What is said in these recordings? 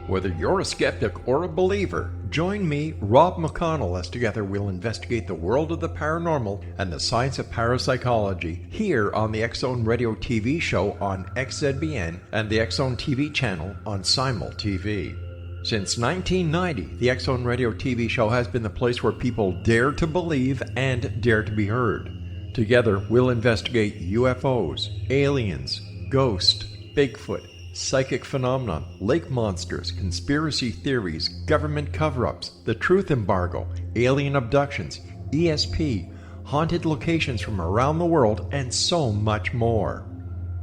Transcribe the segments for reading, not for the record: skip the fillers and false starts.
Whether you're a skeptic or a believer, join me, Rob McConnell, as together we'll investigate the world of the paranormal and the science of parapsychology here on the X-Zone Radio TV show on XZBN and the X-Zone TV channel on Simul TV. Since 1990, the X-Zone Radio TV show has been the place where people dare to believe and dare to be heard. Together, we'll investigate UFOs, aliens, ghosts, Bigfoot, psychic phenomenon, lake monsters, conspiracy theories, government cover-ups, the truth embargo, alien abductions, ESP, haunted locations from around the world, and so much more.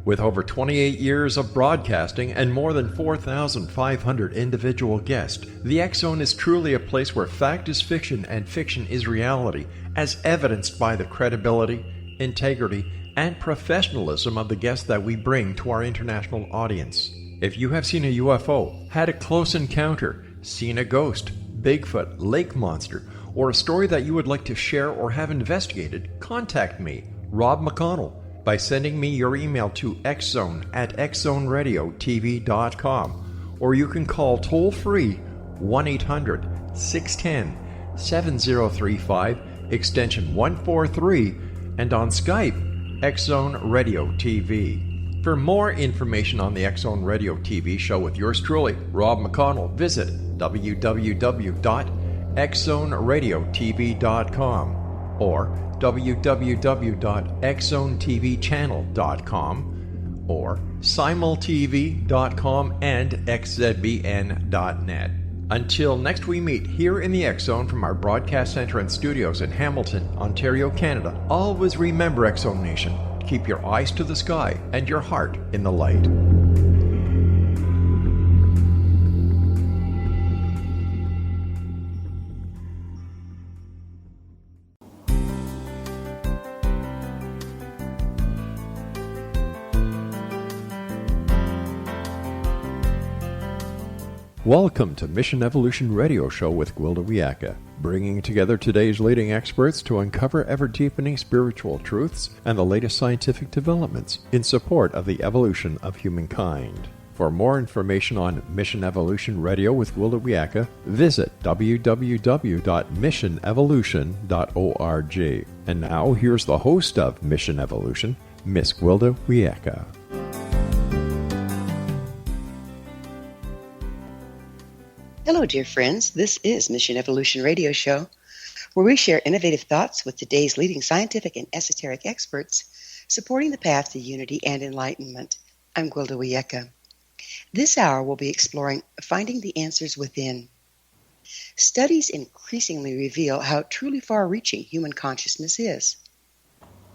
With over 28 years of broadcasting and more than 4,500 individual guests, the X-Zone is truly a place where fact is fiction and fiction is reality, as evidenced by the credibility, integrity, and professionalism of the guests that we bring to our international audience. If you have seen a UFO, had a close encounter, seen a ghost, Bigfoot, lake monster, or a story that you would like to share or have investigated, contact me, Rob McConnell, by sending me your email to xzone@xzoneradiotv.com, or you can call toll-free 1-800-610-7035, extension 143, and on Skype, X-Zone Radio TV. For more information on the X-Zone Radio TV show with yours truly, Rob McConnell, visit www.xzoneradiotv.com or www.xzonetvchannel.com or simultv.com and xzbn.net. Until next we meet here in the X-Zone from our broadcast center and studios in Hamilton, Ontario, Canada, always remember, X-Zone Nation, keep your eyes to the sky and your heart in the light. Welcome to Mission Evolution Radio Show with Gwilda Wiyaka, bringing together today's leading experts to uncover ever-deepening spiritual truths and the latest scientific developments in support of the evolution of humankind. For more information on Mission Evolution Radio with Gwilda Wiyaka, visit www.missionevolution.org. And now, here's the host of Mission Evolution, Miss Gwilda Wiyaka. Hello, dear friends. This is Mission Evolution Radio Show, where we share innovative thoughts with today's leading scientific and esoteric experts, supporting the path to unity and enlightenment. I'm Gwilda Wiyaka. This hour we'll be exploring finding the answers within. Studies increasingly reveal how truly far-reaching human consciousness is.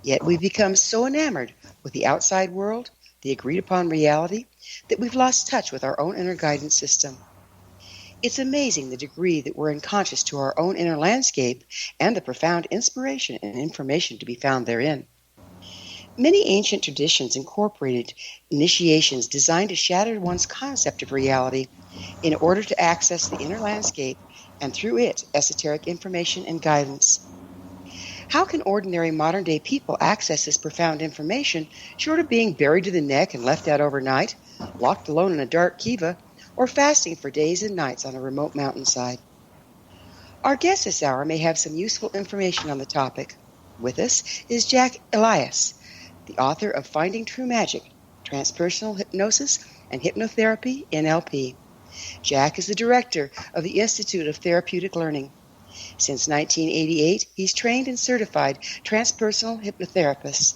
Yet we've become so enamored with the outside world, the agreed-upon reality, that we've lost touch with our own inner guidance system. It's amazing the degree that we're unconscious to our own inner landscape and the profound inspiration and information to be found therein. Many ancient traditions incorporated initiations designed to shatter one's concept of reality in order to access the inner landscape and through it esoteric information and guidance. How can ordinary modern-day people access this profound information short of being buried to the neck and left out overnight, locked alone in a dark kiva, or fasting for days and nights on a remote mountainside? Our guest this hour may have some useful information on the topic. With us is Jack Elias, the author of Finding True Magic, Transpersonal Hypnosis and Hypnotherapy, NLP. Jack is the director of the Institute of Therapeutic Learning. Since 1988, he's trained and certified transpersonal hypnotherapists.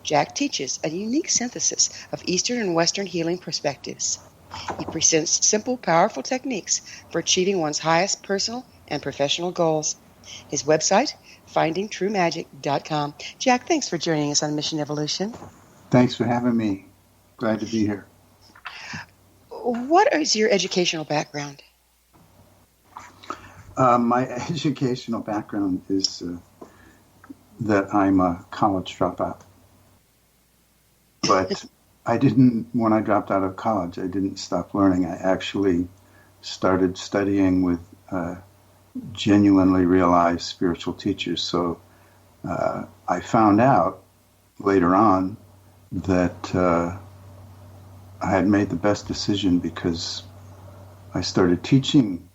Jack teaches a unique synthesis of Eastern and Western healing perspectives. He presents simple, powerful techniques for achieving one's highest personal and professional goals. His website, findingtruemagic.com. Jack, thanks for joining us on Mission Evolution. Thanks for having me. Glad to be here. What is your educational background? My educational background is that I'm a college dropout. But when I dropped out of college, I didn't stop learning. I actually started studying with genuinely realized spiritual teachers. So I found out later on that I had made the best decision because I started teaching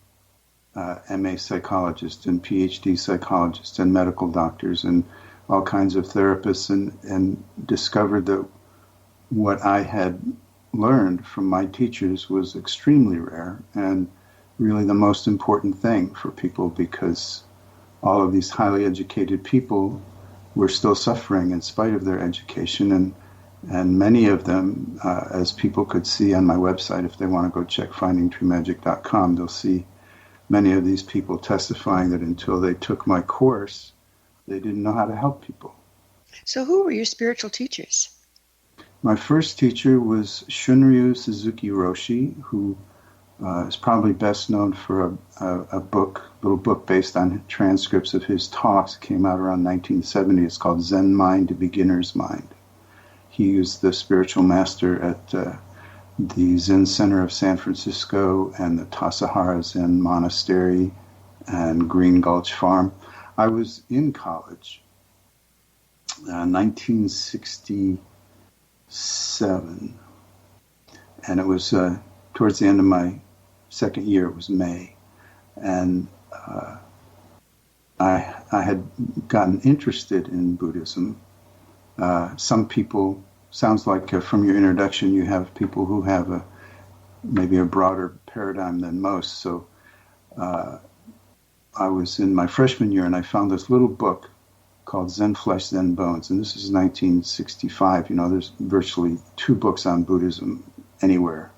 MA psychologists and PhD psychologists and medical doctors and all kinds of therapists, and discovered that what I had learned from my teachers was extremely rare and really the most important thing for people, because all of these highly educated people were still suffering in spite of their education, and many of them, as people could see on my website, if they want to go check findingtruemagic.com, they'll see many of these people testifying that until they took my course, they didn't know how to help people. So who were your spiritual teachers? My first teacher was Shunryu Suzuki Roshi, who is probably best known for a little book based on transcripts of his talks. It came out around 1970. It's called Zen Mind, a Beginner's Mind. He was the spiritual master at the Zen Center of San Francisco and the Tassajara Zen Monastery and Green Gulch Farm. I was in college, 1967, and it was towards the end of my second year. It was May, and I had gotten interested in Buddhism. Some people, sounds like from your introduction, you have people who have maybe a broader paradigm than most. So I was in my freshman year, and I found this little book called Zen Flesh, Zen Bones, and this is 1965. There's virtually 2 books on Buddhism anywhere.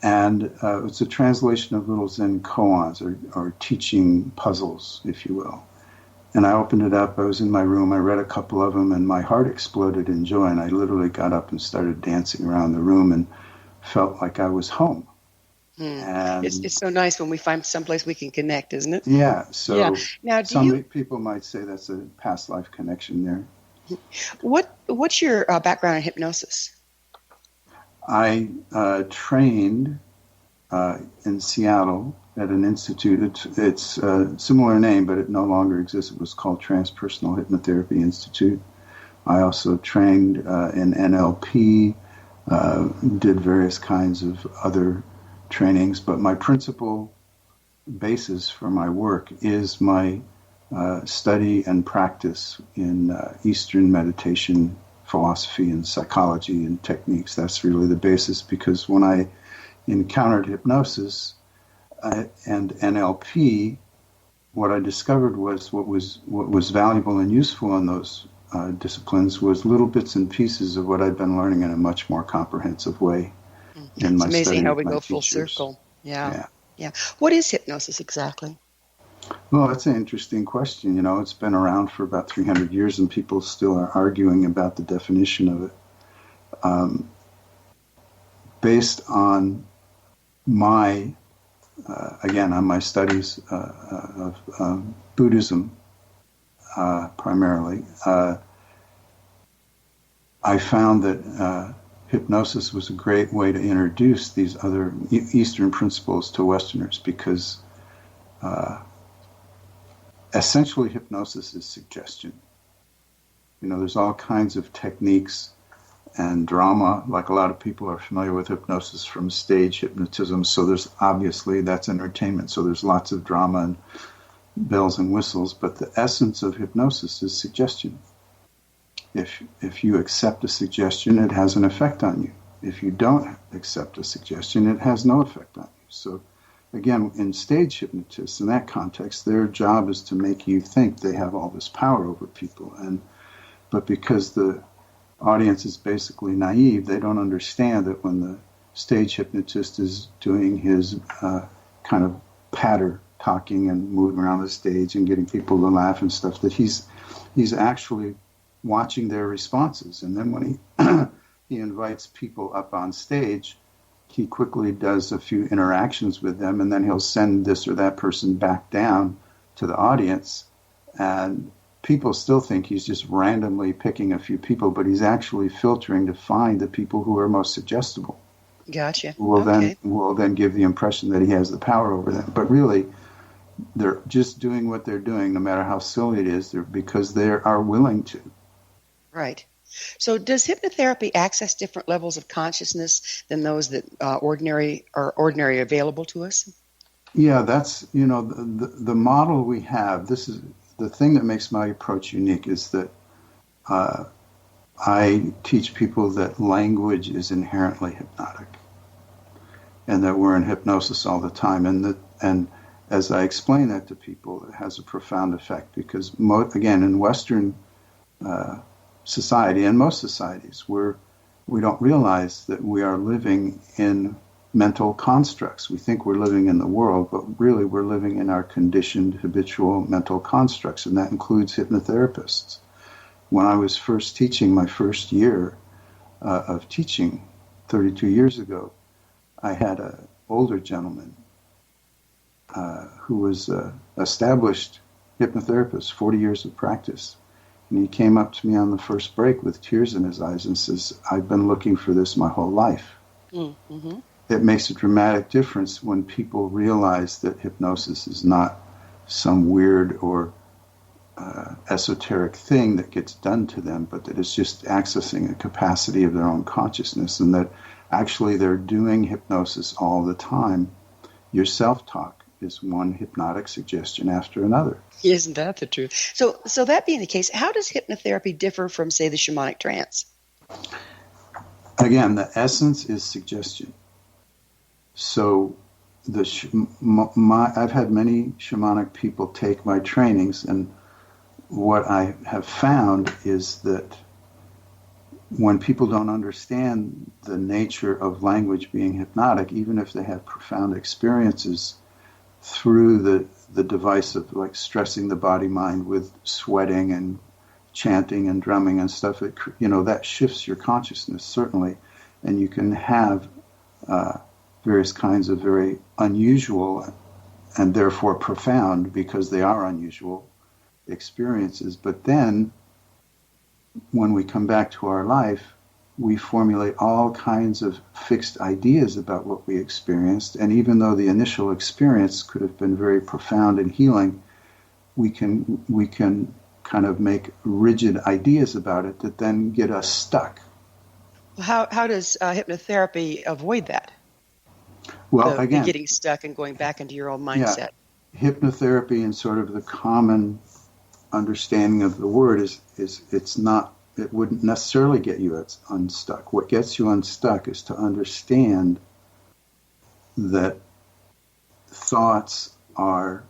And it's a translation of little Zen koans, or teaching puzzles, if you will. And I opened it up. I was in my room. I read a couple of them, and my heart exploded in joy. And I literally got up and started dancing around the room and felt like I was home. And it's so nice when we find someplace we can connect, isn't it? Yeah. So yeah. Now, some people might say that's a past life connection there. What's your background in hypnosis? I trained in Seattle at an institute. It's a similar name, but it no longer exists. It was called Transpersonal Hypnotherapy Institute. I also trained in NLP, did various kinds of other trainings, but my principal basis for my work is my study and practice in Eastern meditation, philosophy, and psychology and techniques. That's really the basis, because when I encountered hypnosis and NLP, what I discovered was what was valuable and useful in those disciplines was little bits and pieces of what I'd been learning in a much more comprehensive way. It's amazing how we go full circle. Yeah. What is hypnosis exactly? Well, that's an interesting question. It's been around for about 300 years, and people still are arguing about the definition of it. Based on my studies of Buddhism primarily, I found that hypnosis was a great way to introduce these other Eastern principles to Westerners, because essentially hypnosis is suggestion. There's all kinds of techniques and drama, like a lot of people are familiar with hypnosis from stage hypnotism, so that's entertainment, so there's lots of drama and bells and whistles, but the essence of hypnosis is suggestion. If you accept a suggestion, it has an effect on you. If you don't accept a suggestion, it has no effect on you. So again, in stage hypnotists, in that context, their job is to make you think they have all this power over people. But because the audience is basically naive, they don't understand that when the stage hypnotist is doing his kind of patter talking and moving around the stage and getting people to laugh and stuff, that he's actually watching their responses. And then when he invites people up on stage, he quickly does a few interactions with them, and then he'll send this or that person back down to the audience. And people still think he's just randomly picking a few people, but he's actually filtering to find the people who are most suggestible. Gotcha. Will then give the impression that he has the power over them. But really, they're just doing what they're doing, no matter how silly it is, because they are willing to. Right. So does hypnotherapy access different levels of consciousness than those that are ordinary available to us? Yeah, that's, the model we have. This is the thing that makes my approach unique, is that I teach people that language is inherently hypnotic and that we're in hypnosis all the time. And as I explain that to people, it has a profound effect because, again, in Western society and most societies, we don't realize that we are living in mental constructs. We think we're living in the world, but really we're living in our conditioned habitual mental constructs, and that includes hypnotherapists. When I was first teaching, my first year of teaching 32 years ago, I had an older gentleman who was an established hypnotherapist, 40 years of practice. And he came up to me on the first break with tears in his eyes and says, "I've been looking for this my whole life." Mm-hmm. It makes a dramatic difference when people realize that hypnosis is not some weird or esoteric thing that gets done to them, but that it's just accessing a capacity of their own consciousness, and that actually they're doing hypnosis all the time. Your self-talk is one hypnotic suggestion after another. Isn't that the truth? So that being the case, how does hypnotherapy differ from, say, the shamanic trance? Again, the essence is suggestion. So I've had many shamanic people take my trainings, and what I have found is that when people don't understand the nature of language being hypnotic, even if they have profound experiences through the device of like stressing the body-mind with sweating and chanting and drumming and stuff, that shifts your consciousness, certainly. And you can have various kinds of very unusual and therefore profound, because they are unusual, experiences. But then when we come back to our life, we formulate all kinds of fixed ideas about what we experienced. And even though the initial experience could have been very profound and healing, we can kind of make rigid ideas about it that then get us stuck. Well, how does hypnotherapy avoid that? Well, again, getting stuck and going back into your old mindset. Yeah, hypnotherapy in sort of the common understanding of the word is it wouldn't necessarily get you unstuck. What gets you unstuck is to understand that thoughts are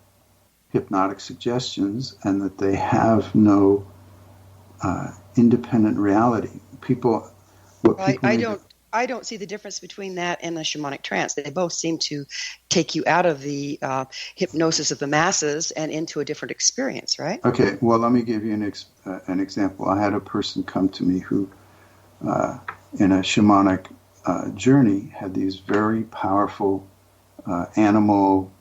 hypnotic suggestions and that they have no independent reality. I don't see the difference between that and the shamanic trance. They both seem to take you out of the hypnosis of the masses and into a different experience, right? Okay, well, let me give you an example. I had a person come to me who, in a shamanic journey, had these very powerful animal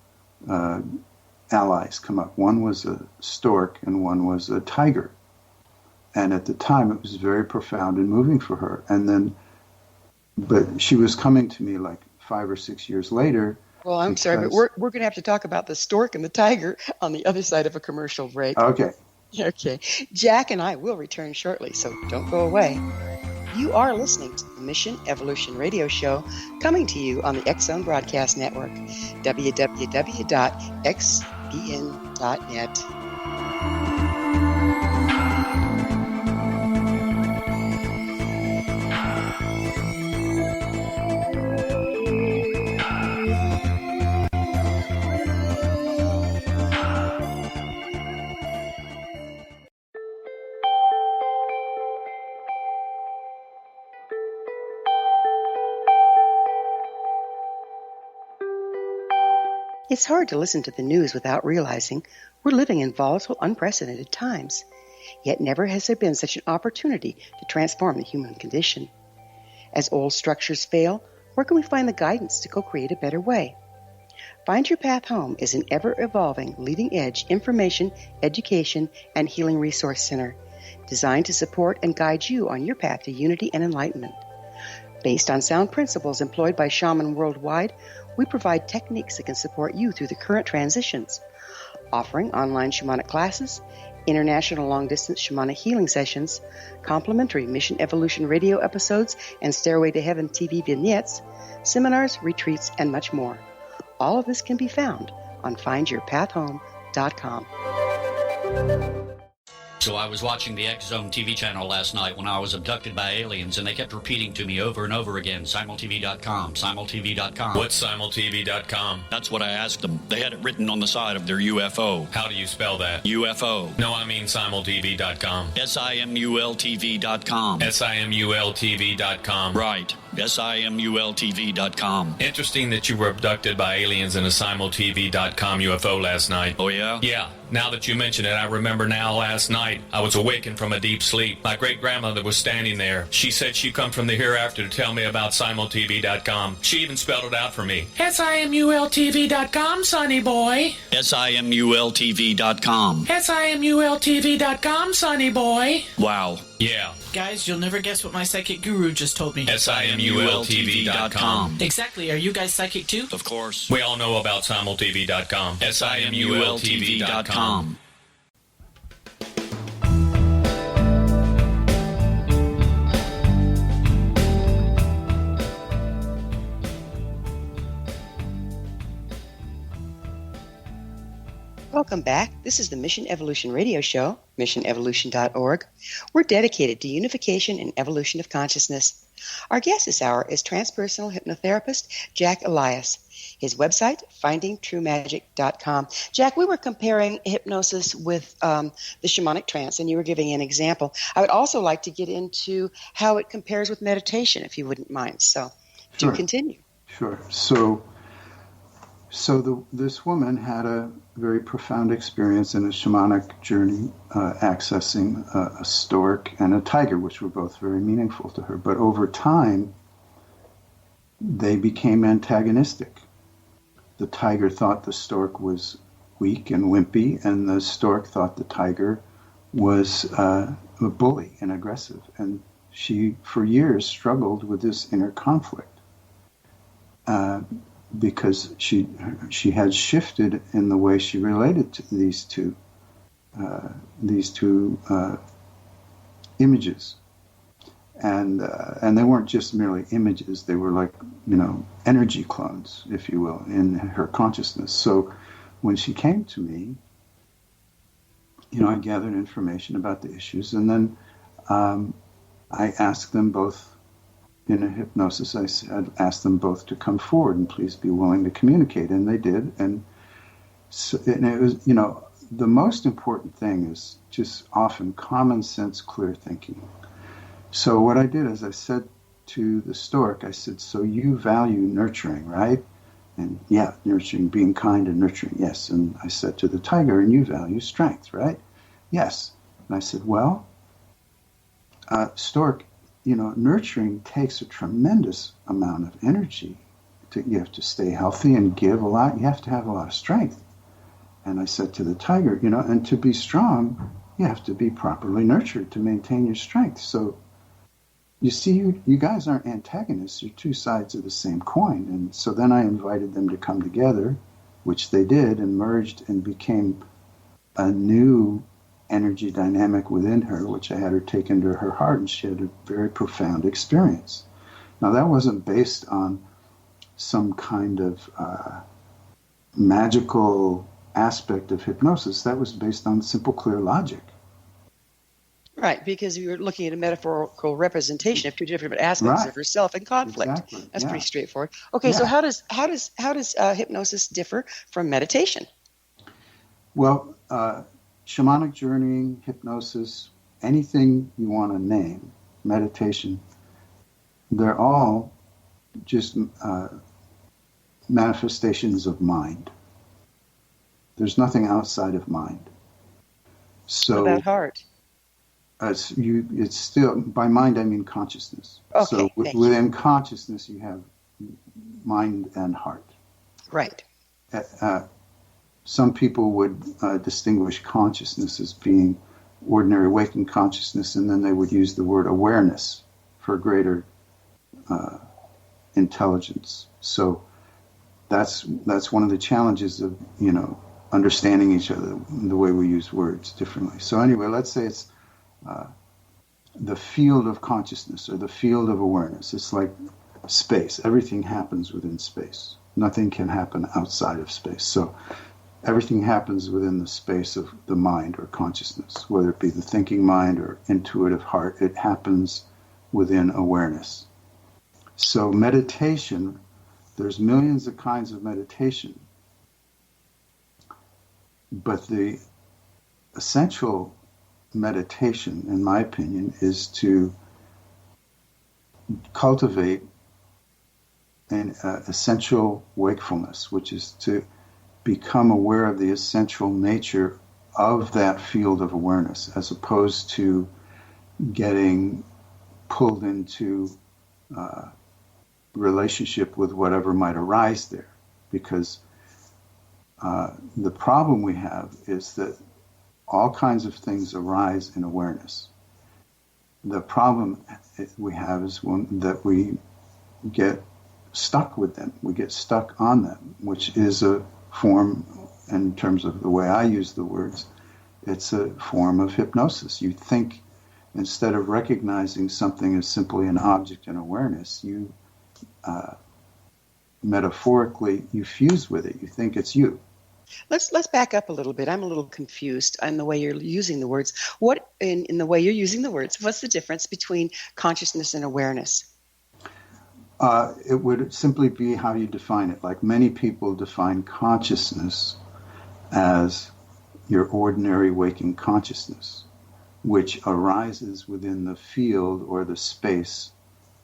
allies come up. One was a stork and one was a tiger. And at the time, it was very profound and moving for her. But she was coming to me like 5 or 6 years later. Well, I'm sorry, but we're going to have to talk about the stork and the tiger on the other side of a commercial break. Okay. Okay. Jack and I will return shortly, so don't go away. You are listening to the Mission Evolution Radio Show, coming to you on the X-Zone Broadcast Network, www.xbn.net. It's hard to listen to the news without realizing we're living in volatile, unprecedented times. Yet never has there been such an opportunity to transform the human condition. As old structures fail, where can we find the guidance to co-create a better way? Find Your Path Home is an ever-evolving, leading-edge information, education, and healing resource center designed to support and guide you on your path to unity and enlightenment. Based on sound principles employed by shamans worldwide, we provide techniques that can support you through the current transitions, offering online shamanic classes, international long-distance shamanic healing sessions, complimentary Mission Evolution radio episodes and Stairway to Heaven TV vignettes, seminars, retreats, and much more. All of this can be found on findyourpathhome.com. So I was watching the X Zone TV channel last night when I was abducted by aliens, and they kept repeating to me over and over again, simultv.com, simultv.com. What's simultv.com? That's what I asked them. They had it written on the side of their UFO. How do you spell that? UFO. No, I mean simultv.com. simultv.com. simultv.com. Right. simultv.com. Interesting that you were abducted by aliens in a simultv.com UFO last night. Oh, yeah? Yeah. Now that you mention it, I remember now last night I was awakened from a deep sleep. My great-grandmother was standing there. She said she'd come from the hereafter to tell me about simultv.com. She even spelled it out for me. simultv.com, sonny boy. simultv.com. simultv.com, sonny boy. Wow. Yeah. Guys, you'll never guess what my psychic guru just told me. simultv.com. Exactly. Are you guys psychic too? Of course. We all know about simultv.com. simultv.com. Welcome back. This is the Mission Evolution Radio Show, missionevolution.org. We're dedicated to unification and evolution of consciousness. Our guest this hour is transpersonal hypnotherapist Jack Elias. His website, findingtruemagic.com. Jack, we were comparing hypnosis with the shamanic trance, and you were giving an example. I would also like to get into how it compares with meditation, if you wouldn't mind. So do continue. Sure. This woman had a very profound experience in a shamanic journey, accessing a stork and a tiger, which were both very meaningful to her. But over time, they became antagonistic. The tiger thought the stork was weak and wimpy, and the stork thought the tiger was a bully and aggressive. And she, for years, struggled with this inner conflict. Because she had shifted in the way she related to these two images, and they weren't just merely images; they were like energy clones, if you will, in her consciousness. So when she came to me, I gathered information about the issues, and then I asked them both. In a hypnosis, I asked them both to come forward and please be willing to communicate, and they did. And it was, the most important thing is just often common sense, clear thinking. So what I did is I said to the stork, I said, so you value nurturing, right? And yeah, nurturing, being kind and nurturing, yes. And I said to the tiger, and you value strength, right? Yes. And I said, well, stork, nurturing takes a tremendous amount of energy. You have to stay healthy and give a lot. You have to have a lot of strength. And I said to the tiger, and to be strong, you have to be properly nurtured to maintain your strength. So you see, you guys aren't antagonists. You're two sides of the same coin. And so then I invited them to come together, which they did, and merged and became a new energy dynamic within her, which I had her take into her heart, and she had a very profound experience. Now, that wasn't based on some kind of magical aspect of hypnosis. That was based on simple, clear logic. Right, because you were looking at a metaphorical representation of two different aspects of herself in conflict. Exactly. That's pretty straightforward. Okay, so how does hypnosis differ from meditation? Well, shamanic journeying, hypnosis, anything you want to name, meditation, they're all just manifestations of mind. There's nothing outside of mind. So what about heart? It's still, by mind I mean consciousness. Okay, so within consciousness you have mind and heart. Right. Some people would distinguish consciousness as being ordinary waking consciousness, and then they would use the word awareness for greater intelligence. So that's one of the challenges of understanding each other, the way we use words differently. So anyway, let's say it's the field of consciousness or the field of awareness. It's like space. Everything happens within space. Nothing can happen outside of space. So everything happens within the space of the mind or consciousness, whether it be the thinking mind or intuitive heart. It happens within awareness. So meditation, there's millions of kinds of meditation, but the essential meditation, in my opinion, is to cultivate an essential wakefulness, which is to become aware of the essential nature of that field of awareness, as opposed to getting pulled into relationship with whatever might arise there. Because the problem we have is that all kinds of things arise in awareness. The problem we have is that we get stuck with them. We get stuck on them, which is a form, in terms of the way I use the words, it's a form of hypnosis. You think, instead of recognizing something as simply an object in awareness, you metaphorically, you fuse with it. You think it's you. Let's back up a little bit. I'm a little confused in the way you're using the words. What in the way you're using the words? What's the difference between consciousness and awareness? It would simply be how you define it. Like many people define consciousness as your ordinary waking consciousness, which arises within the field or the space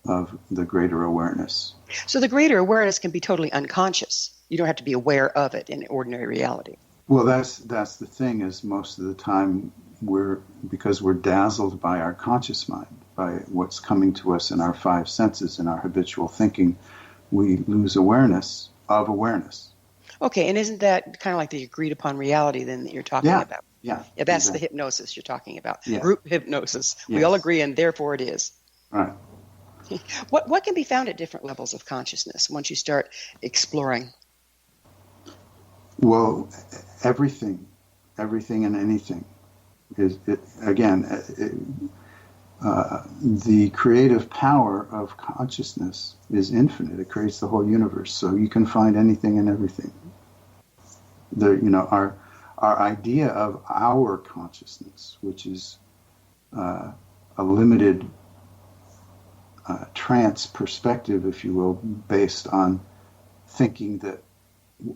of the greater awareness. So the greater awareness can be totally unconscious. You don't have to be aware of it in ordinary reality. Well, that's the thing, is most of the time because we're dazzled by our conscious mind, by what's coming to us in our five senses, in our habitual thinking, we lose awareness of awareness. Okay, and isn't that kind of like the agreed upon reality then that you're talking about? Yeah, that's exactly. the hypnosis you're talking about. Yeah. Group hypnosis. Yes. We all agree, and therefore it is. Right. What can be found at different levels of consciousness once you start exploring? Well, everything and anything is, the creative power of consciousness is infinite. It creates the whole universe, so you can find anything and everything. Our idea of our consciousness, which is a limited trance perspective, if you will, based on thinking that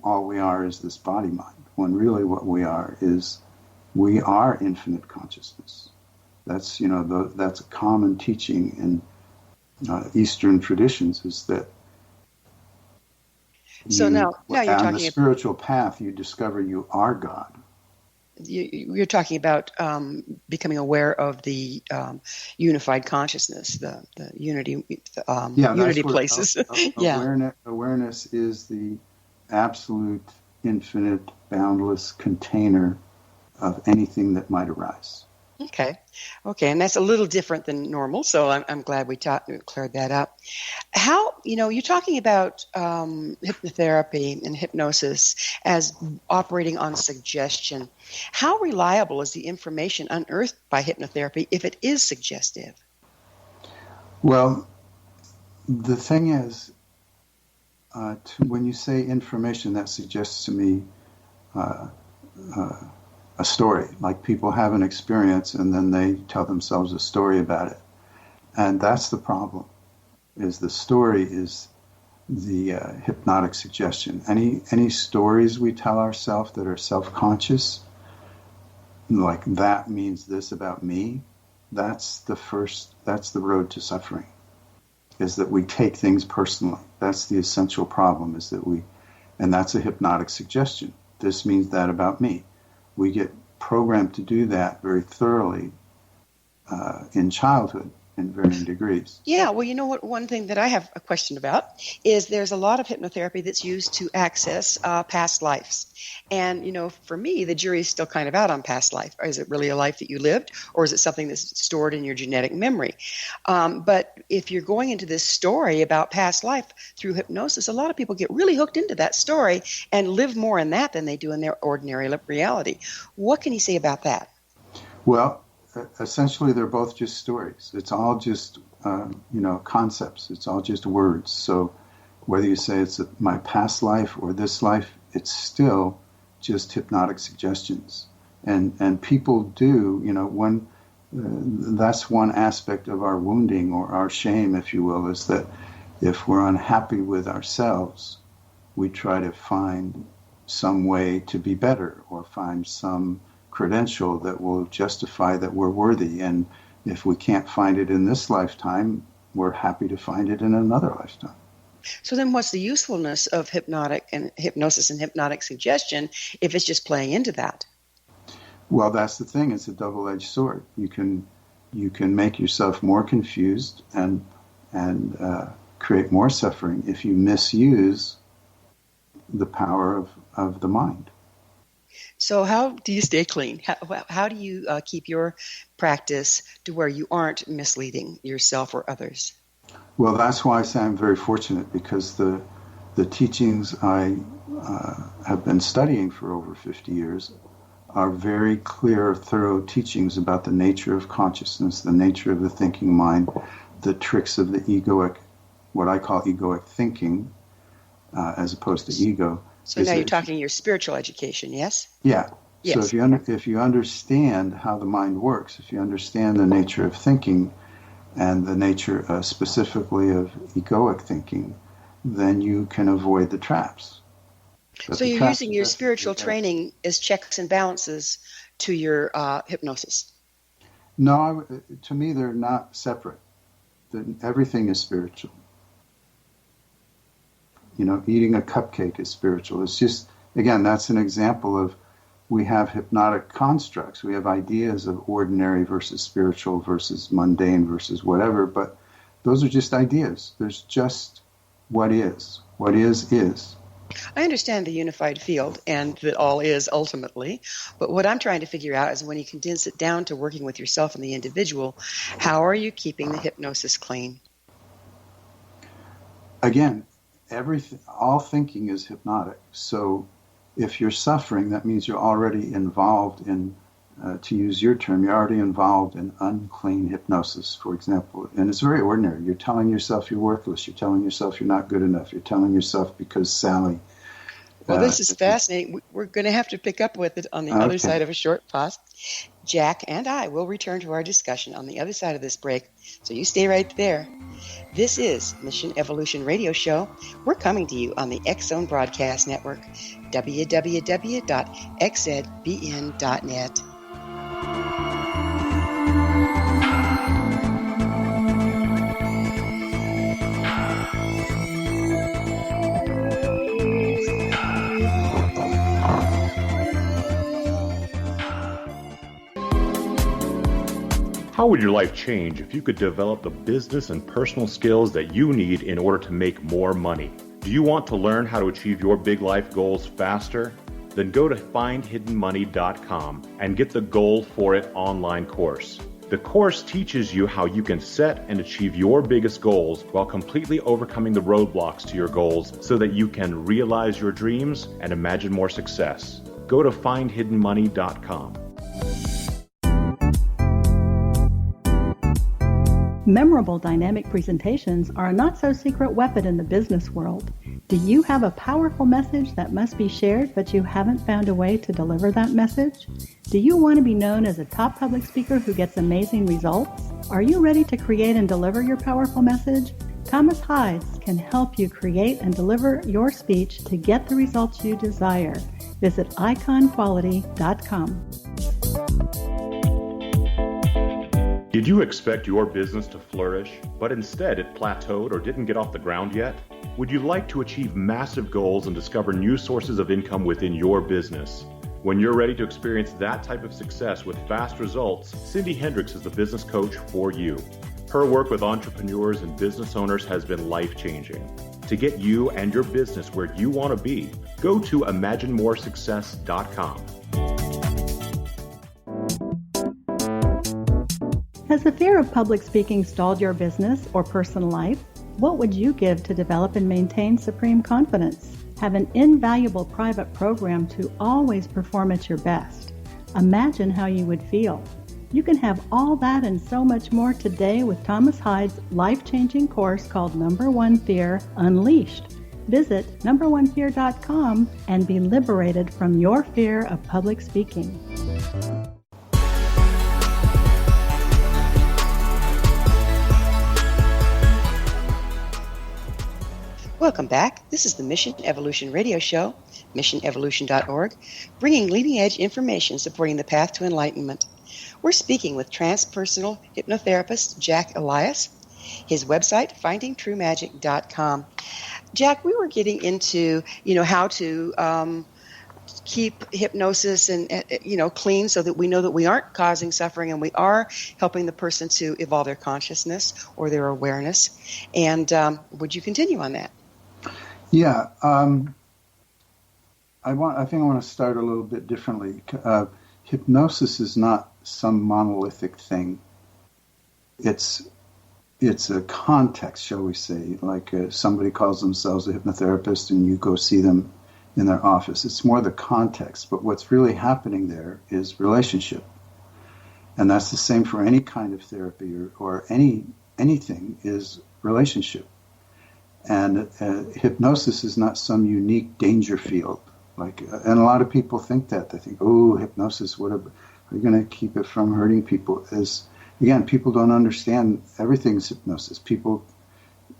all we are is this body mind, when really what we are is we are infinite consciousness. That's that's a common teaching in Eastern traditions, is that so now you're talking on the spiritual path you discover you are God. You're talking about becoming aware of the unified consciousness, the unity, unity places. Awareness is the absolute, infinite, boundless container of anything that might arise. Okay, and that's a little different than normal, so I'm glad we cleared that up. How, you're talking about hypnotherapy and hypnosis as operating on suggestion. How reliable is the information unearthed by hypnotherapy if it is suggestive? Well, the thing is, when you say information, that suggests to me a story, like people have an experience and then they tell themselves a story about it. And that's the problem, is the story is the hypnotic suggestion. Any stories we tell ourselves that are self-conscious, like that means this about me, that's the road to suffering, is that we take things personally. That's the essential problem, is that and that's a hypnotic suggestion. This means that about me. We get programmed to do that very thoroughly in childhood, in varying degrees. Yeah, well, you know what? One thing that I have a question about is there's a lot of hypnotherapy that's used to access past lives. And, for me, the jury's still kind of out on past life. Is it really a life that you lived, or is it something that's stored in your genetic memory? But if you're going into this story about past life through hypnosis, a lot of people get really hooked into that story and live more in that than they do in their ordinary reality. What can you say about that? Well, essentially, they're both just stories. It's all just, concepts. It's all just words. So whether you say it's my past life or this life, it's still just hypnotic suggestions. And people do, when that's one aspect of our wounding or our shame, if you will, is that if we're unhappy with ourselves, we try to find some way to be better or find some credential that will justify that we're worthy. And if we can't find it in this lifetime, we're happy to find it in another lifetime. So then what's the usefulness of hypnosis and hypnotic suggestion if it's just playing into that? Well, that's the thing. It's a double-edged sword. You can make yourself more confused and create more suffering if you misuse the power of the mind. So how do you stay clean? How do you keep your practice to where you aren't misleading yourself or others? Well, that's why I say I'm very fortunate, because the teachings I have been studying for over 50 years are very clear, thorough teachings about the nature of consciousness, the nature of the thinking mind, the tricks of the egoic, what I call egoic thinking, as opposed to ego. So now you're talking your spiritual education, yes? Yeah. Yes. So if you understand how the mind works, if you understand the nature of thinking and the nature specifically of egoic thinking, then you can avoid the traps. But so you're using your spiritual training as checks and balances to your hypnosis? No, to me they're not separate. Everything is spiritual. Eating a cupcake is spiritual. It's just, again, that's an example of, we have hypnotic constructs. We have ideas of ordinary versus spiritual versus mundane versus whatever, but those are just ideas. There's just what is. What is. I understand the unified field and that all is ultimately, but what I'm trying to figure out is when you condense it down to working with yourself and the individual, how are you keeping the hypnosis clean? Again, all thinking is hypnotic. So if you're suffering, that means you're already involved in, to use your term, you're already involved in unclean hypnosis, for example. And it's very ordinary. You're telling yourself you're worthless. You're telling yourself you're not good enough. You're telling yourself because Sally. Well, this is fascinating. We're going to have to pick up with it on the other side of a short pause. Jack and I will return to our discussion on the other side of this break, so you stay right there. This is Mission Evolution Radio Show. We're coming to you on the X-Zone Broadcast Network, www.xzbn.net. How would your life change if you could develop the business and personal skills that you need in order to make more money? Do you want to learn how to achieve your big life goals faster? Then go to findhiddenmoney.com and get the Goal for It online course. The course teaches you how you can set and achieve your biggest goals while completely overcoming the roadblocks to your goals so that you can realize your dreams and imagine more success. Go to findhiddenmoney.com. Memorable dynamic presentations are a not-so-secret weapon in the business world. Do you have a powerful message that must be shared, but you haven't found a way to deliver that message? Do you want to be known as a top public speaker who gets amazing results? Are you ready to create and deliver your powerful message? Thomas Hides can help you create and deliver your speech to get the results you desire. Visit iconquality.com. Did you expect your business to flourish, but instead it plateaued or didn't get off the ground yet? Would you like to achieve massive goals and discover new sources of income within your business? When you're ready to experience that type of success with fast results, Cindy Hendricks is the business coach for you. Her work with entrepreneurs and business owners has been life-changing. To get you and your business where you want to be, go to imaginemoresuccess.com. Has the fear of public speaking stalled your business or personal life? What would you give to develop and maintain supreme confidence? Have an invaluable private program to always perform at your best. Imagine how you would feel. You can have all that and so much more today with Thomas Hyde's life-changing course called Number One Fear Unleashed. Visit numberonefear.com and be liberated from your fear of public speaking. Welcome back. This is the Mission Evolution Radio Show, missionevolution.org, bringing leading-edge information supporting the path to enlightenment. We're speaking with transpersonal hypnotherapist Jack Elias. His website, findingtruemagic.com. Jack, we were getting into, how to keep hypnosis and, clean so that we know that we aren't causing suffering and we are helping the person to evolve their consciousness or their awareness. And would you continue on that? Yeah. I think I want to start a little bit differently. Hypnosis is not some monolithic thing. It's a context, shall we say, like somebody calls themselves a hypnotherapist and you go see them in their office. It's more the context, but what's really happening there is relationship. And that's the same for any kind of therapy or anything is relationship. And hypnosis is not some unique danger field. And a lot of people think that. They think, oh, hypnosis, are you going to keep it from hurting people? Again, people don't understand everything's hypnosis. People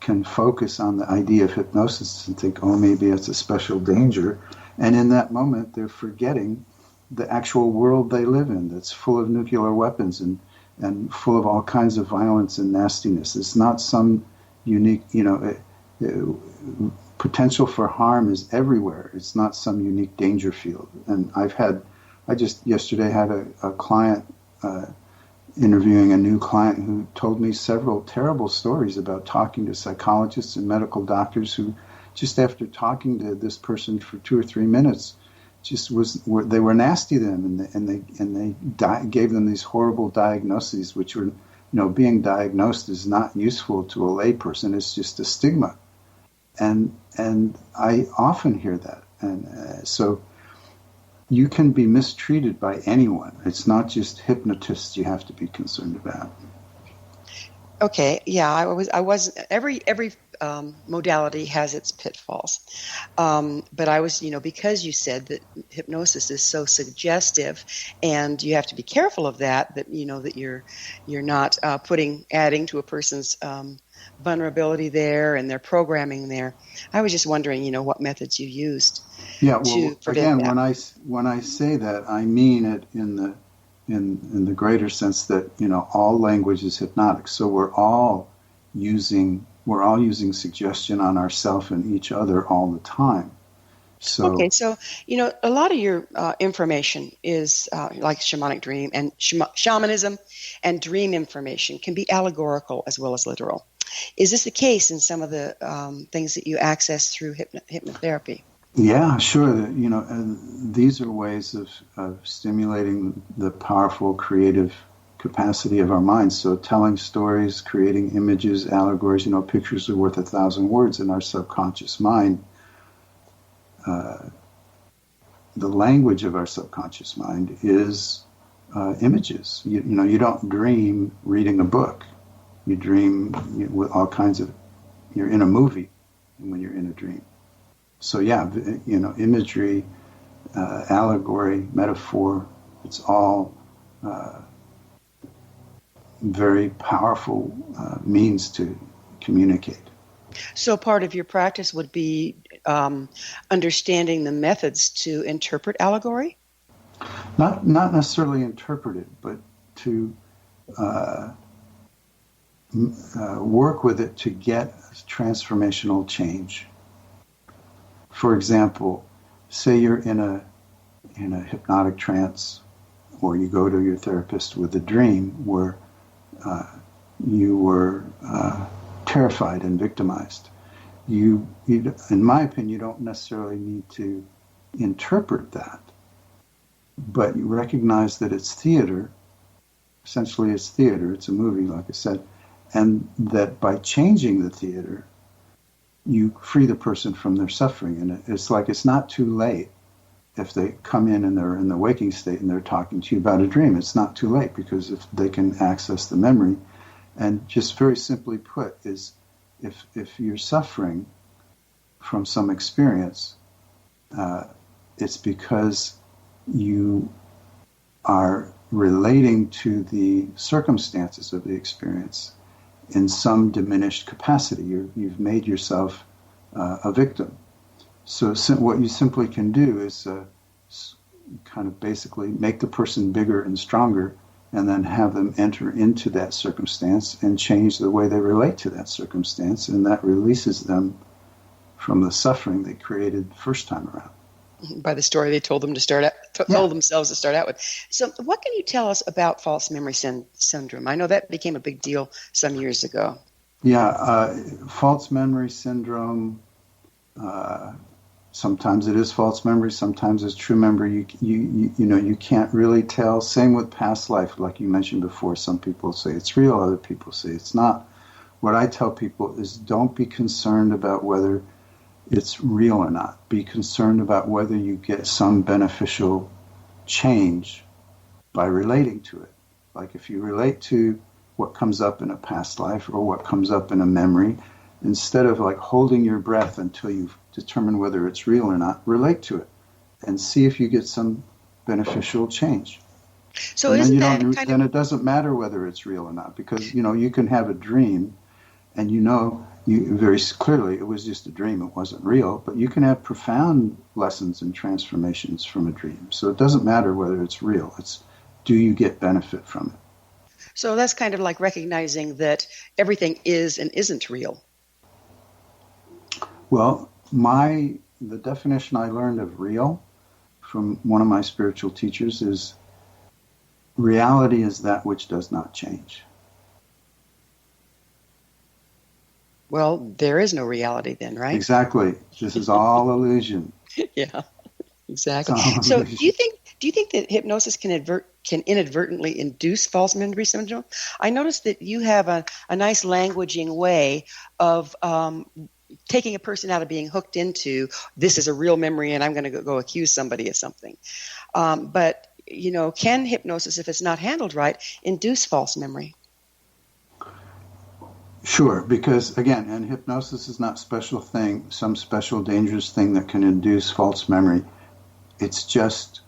can focus on the idea of hypnosis and think, oh, maybe it's a special danger. And in that moment, they're forgetting the actual world they live in that's full of nuclear weapons and full of all kinds of violence and nastiness. It's not some unique, potential for harm is everywhere. It's not some unique danger field. And I just yesterday had a client interviewing a new client who told me several terrible stories about talking to psychologists and medical doctors who, just after talking to this person for 2 or 3 minutes, they were nasty to them, and they gave them these horrible diagnoses, which were, being diagnosed is not useful to a layperson. It's just a stigma, and I often hear that, and so. You can be mistreated by anyone. It's not just hypnotists you have to be concerned about. Okay, yeah, I was every modality has its pitfalls. But I was, because you said that hypnosis is so suggestive and you have to be careful of that you're not adding to a person's vulnerability there and their programming there. I was just wondering, what methods you used. Yeah, well, again, that. when I say that, I mean it in the greater sense that all language is hypnotic. So we're all using suggestion on ourselves and each other all the time. So okay, so a lot of your information is like shamanic dream and shamanism and dream information can be allegorical as well as literal. Is this the case in some of the things that you access through hypnotherapy? Yeah, sure. These are ways of stimulating the powerful creative capacity of our minds. So telling stories, creating images, allegories, pictures are worth 1,000 words in our subconscious mind. The language of our subconscious mind is images. You don't dream reading a book. You dream with all kinds of, you're in a movie when you're in a dream. So yeah, imagery, allegory, metaphor, it's all very powerful means to communicate. So part of your practice would be understanding the methods to interpret allegory? Not necessarily interpret it, but to work with it to get transformational change. For example, say you're in a hypnotic trance, or you go to your therapist with a dream where you were terrified and victimized. You, in my opinion, you don't necessarily need to interpret that, but you recognize that it's theater. Essentially, it's theater. It's a movie, like I said, and that by changing the theater, you free the person from their suffering. And it's like it's not too late if they come in and they're in the waking state and they're talking to you about a dream. It's not too late, because if they can access the memory. And just very simply put is, if you're suffering from some experience, it's because you are relating to the circumstances of the experience in some diminished capacity. You've made yourself a victim. So what you simply can do is kind of basically make the person bigger and stronger, and then have them enter into that circumstance and change the way they relate to that circumstance, and that releases them from the suffering they created the first time around. By the story they told them to told themselves to start out with. So what can you tell us about false memory syndrome? I know that became a big deal some years ago. Yeah, false memory syndrome, sometimes it is false memory, sometimes it's true memory. You can't really tell. Same with past life, like you mentioned before. Some people say it's real, other people say it's not. What I tell people is, don't be concerned about whether it's real or not. Be concerned about whether you get some beneficial change by relating to it. Like if you relate to what comes up in a past life or what comes up in a memory, instead of like holding your breath until you've determined whether it's real or not, relate to it and see if you get some beneficial change. So then it doesn't matter whether it's real or not, because you can have a dream and you very clearly it was just a dream, it wasn't real, but you can have profound lessons and transformations from a dream. So it doesn't matter whether it's real, it's do you get benefit from it. So that's kind of like recognizing that everything is and isn't real. Well, the definition I learned of real from one of my spiritual teachers is, reality is that which does not change. Well, there is no reality then, right? Exactly. This is all illusion. Yeah, exactly. So do you think that hypnosis can inadvertently induce false memory syndrome? I noticed that you have a nice languaging way of taking a person out of being hooked into, this is a real memory and I'm going to go accuse somebody of something. But, can hypnosis, if it's not handled right, induce false memory? Sure, because again, and hypnosis is not some special dangerous thing that can induce false memory. It's just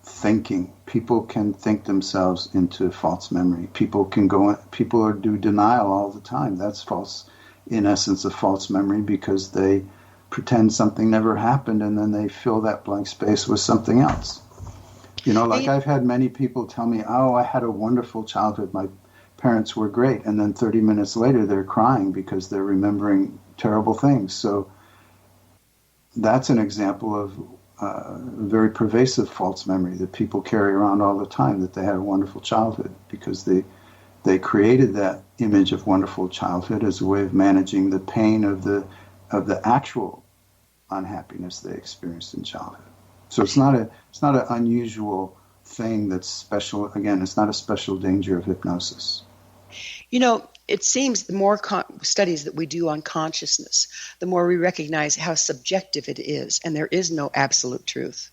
thinking. People can think themselves into false memory. People do denial all the time. That's false, in essence, a false memory, because they pretend something never happened and then they fill that blank space with something else. I've had many people tell me, I had a wonderful childhood. My parents were great. And then 30 minutes later, they're crying because they're remembering terrible things. So that's an example of very pervasive false memory that people carry around all the time, that they had a wonderful childhood, because they created that image of wonderful childhood as a way of managing the pain of the actual unhappiness they experienced in childhood. So it's not an unusual thing that's special. Again, it's not a special danger of hypnosis. It seems the more studies that we do on consciousness, the more we recognize how subjective it is, and there is no absolute truth.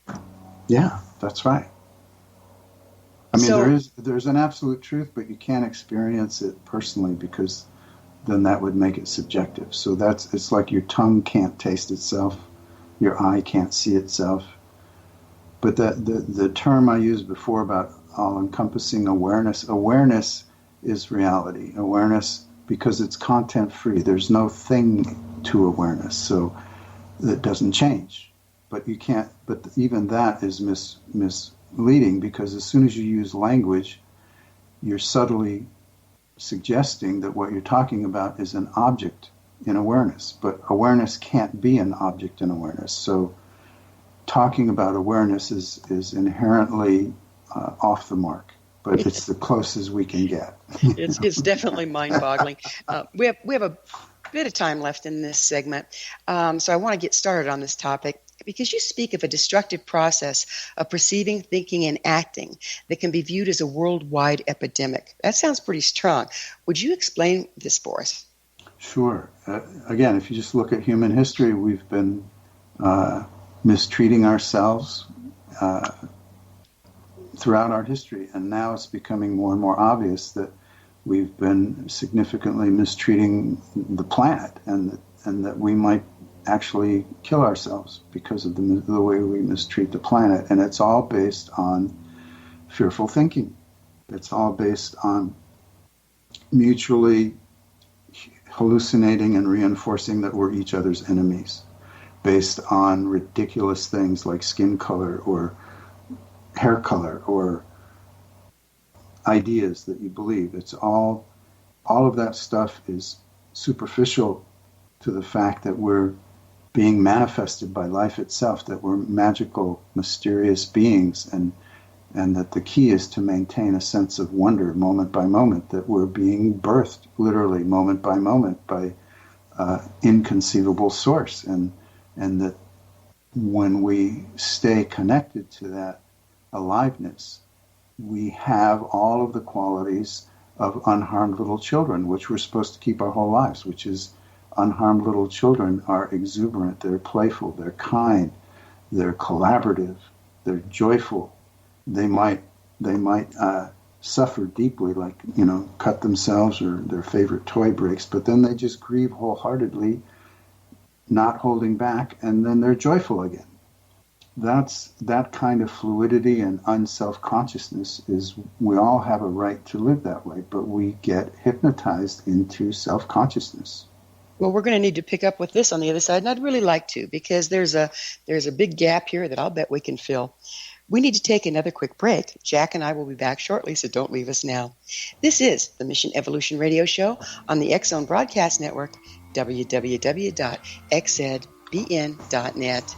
Yeah, that's right. I mean, there's an absolute truth, but you can't experience it personally, because then that would make it subjective. So it's like your tongue can't taste itself, your eye can't see itself. But the term I used before about all-encompassing awareness is reality. Awareness, because it's content-free. There's no thing to awareness, so it doesn't change. But you can't. But even that is misleading, because as soon as you use language, you're subtly suggesting that what you're talking about is an object in awareness. But awareness can't be an object in awareness. So talking about awareness is inherently off the mark. but it's the closest we can get. It's definitely mind-boggling. We have a bit of time left in this segment, so I want to get started on this topic because you speak of a destructive process of perceiving, thinking, and acting that can be viewed as a worldwide epidemic. That sounds pretty strong. Would you explain this for us? Sure. Again, if you just look at human history, we've been mistreating ourselves throughout our history, and now it's becoming more and more obvious that we've been significantly mistreating the planet, and that we might actually kill ourselves because of the way we mistreat the planet. And it's all based on fearful thinking. It's all based on mutually hallucinating and reinforcing that we're each other's enemies, based on ridiculous things like skin color or hair color or ideas that you believe. It's all of that stuff is superficial to the fact that we're being manifested by life itself, that we're magical, mysterious beings, and that the key is to maintain a sense of wonder moment by moment, that we're being birthed literally moment by moment by inconceivable source, and that when we stay connected to that aliveness, we have all of the qualities of unharmed little children, which we're supposed to keep our whole lives, which is unharmed little children are exuberant, they're playful, they're kind, they're collaborative, they're joyful. They might suffer deeply, like, cut themselves or their favorite toy breaks, but then they just grieve wholeheartedly, not holding back, and then they're joyful again. That kind of fluidity and unself-consciousness is, we all have a right to live that way, but we get hypnotized into self-consciousness. Well, we're going to need to pick up with this on the other side, and I'd really like to, because there's a big gap here that I'll bet we can fill. We need to take another quick break. Jack and I will be back shortly, so don't leave us now. This is the Mission Evolution Radio Show on the X-Zone Broadcast Network, www.xzbn.net.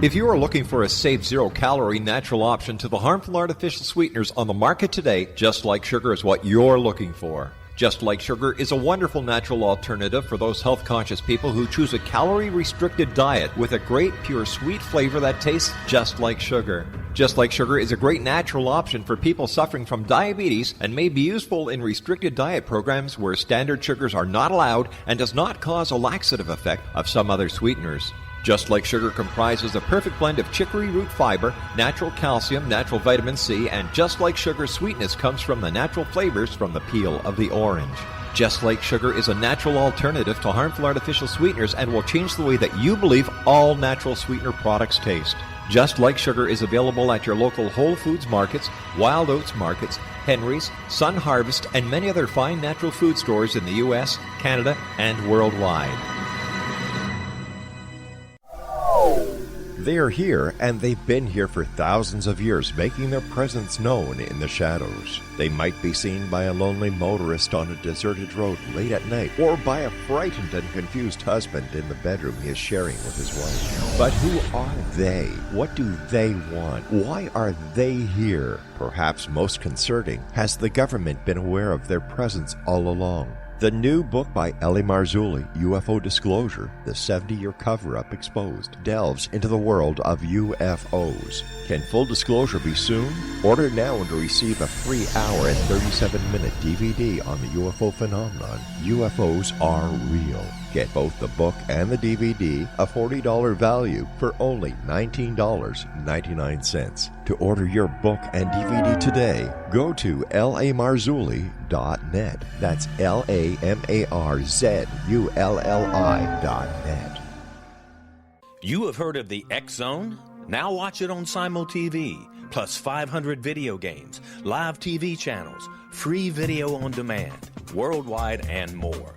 If you are looking for a safe, zero-calorie natural option to the harmful artificial sweeteners on the market today, Just Like Sugar is what you're looking for. Just Like Sugar is a wonderful natural alternative for those health-conscious people who choose a calorie-restricted diet with a great, pure, sweet flavor that tastes just like sugar. Just Like Sugar is a great natural option for people suffering from diabetes and may be useful in restricted diet programs where standard sugars are not allowed and does not cause a laxative effect of some other sweeteners. Just Like Sugar comprises a perfect blend of chicory root fiber, natural calcium, natural vitamin C, and Just Like Sugar's sweetness comes from the natural flavors from the peel of the orange. Just Like Sugar is a natural alternative to harmful artificial sweeteners and will change the way that you believe all natural sweetener products taste. Just Like Sugar is available at your local Whole Foods markets, Wild Oats markets, Henry's, Sun Harvest, and many other fine natural food stores in the U.S., Canada, and worldwide. They are here, and they've been here for thousands of years, making their presence known in the shadows. They might be seen by a lonely motorist on a deserted road late at night, or by a frightened and confused husband in the bedroom he is sharing with his wife. But who are they? What do they want? Why are they here? Perhaps most concerning, has the government been aware of their presence all along? The new book by Elais, UFO Disclosure, the 70-year cover-up exposed, delves into the world of UFOs. Can full disclosure be soon? Order now and receive a free hour and 37-minute DVD on the UFO phenomenon. UFOs are real. Get both the book and the DVD, a $40 value, for only $19.99. To order your book and DVD today, go to lamarzulli.net. That's LAMARZULLI.net. You have heard of the X-Zone? Now watch it on Simul TV, plus 500 video games, live TV channels, free video on demand, worldwide, and more.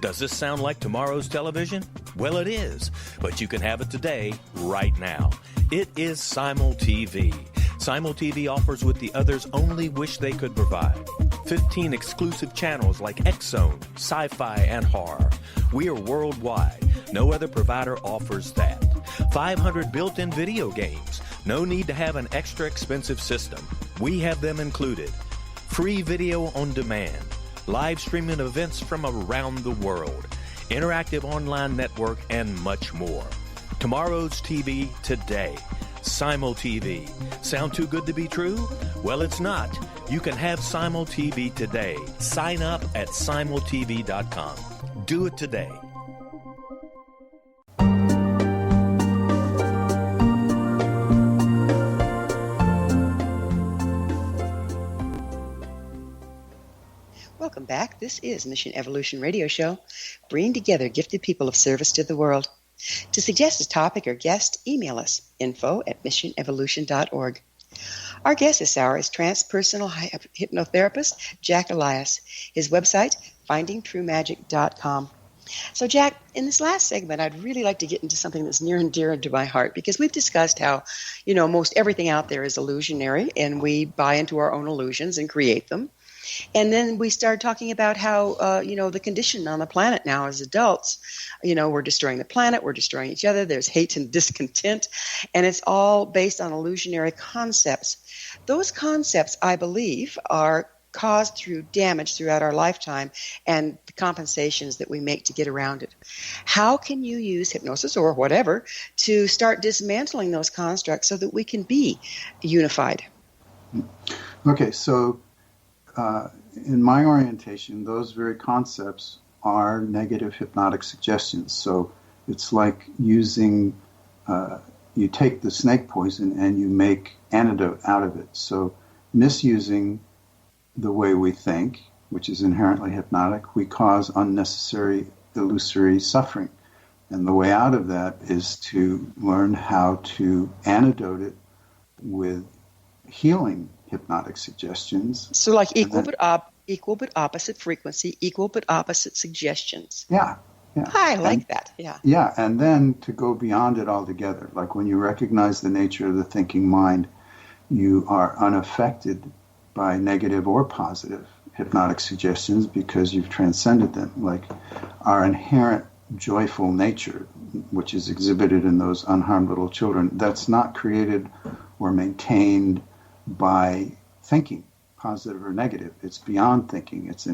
Does this sound like tomorrow's television? Well, it is, but you can have it today, right now. It is Simul TV. Simul TV offers what the others only wish they could provide. 15 exclusive channels like X-Zone, Sci-Fi, and Horror. We are worldwide. No other provider offers that. 500 built-in video games. No need to have an extra expensive system. We have them included. Free video on demand. Live streaming events from around the world. Interactive online network, and much more. Tomorrow's TV today. Simul TV. Sound too good to be true? Well, it's not. You can have Simul TV today. Sign up at simultv.com. Do it today. Welcome back. This is Mission Evolution Radio Show, bringing together gifted people of service to the world. To suggest a topic or guest, email us, info@missionevolution.org. Our guest this hour is Transpersonal Hypnotherapist Jack Elias. His website, findingtruemagic.com. So, Jack, in this last segment, I'd really like to get into something that's near and dear to my heart, because we've discussed how, most everything out there is illusionary, and we buy into our own illusions and create them. And then we started talking about how, the condition on the planet now as adults, we're destroying the planet, we're destroying each other, there's hate and discontent, and it's all based on illusionary concepts. Those concepts, I believe, are caused through damage throughout our lifetime and the compensations that we make to get around it. How can you use hypnosis or whatever to start dismantling those constructs so that we can be unified? Okay, so in my orientation, those very concepts are negative hypnotic suggestions. So it's like using, you take the snake poison and you make antidote out of it. So misusing the way we think, which is inherently hypnotic, we cause unnecessary illusory suffering. And the way out of that is to learn how to antidote it with healing hypnotic suggestions. So like equal but opposite frequency, equal but opposite suggestions. Yeah. I like that. Yeah. Yeah, and then to go beyond it altogether. Like when you recognize the nature of the thinking mind, you are unaffected by negative or positive hypnotic suggestions because you've transcended them. Like our inherent joyful nature, which is exhibited in those unharmed little children, that's not created or maintained by thinking, positive or negative. It's beyond thinking. It's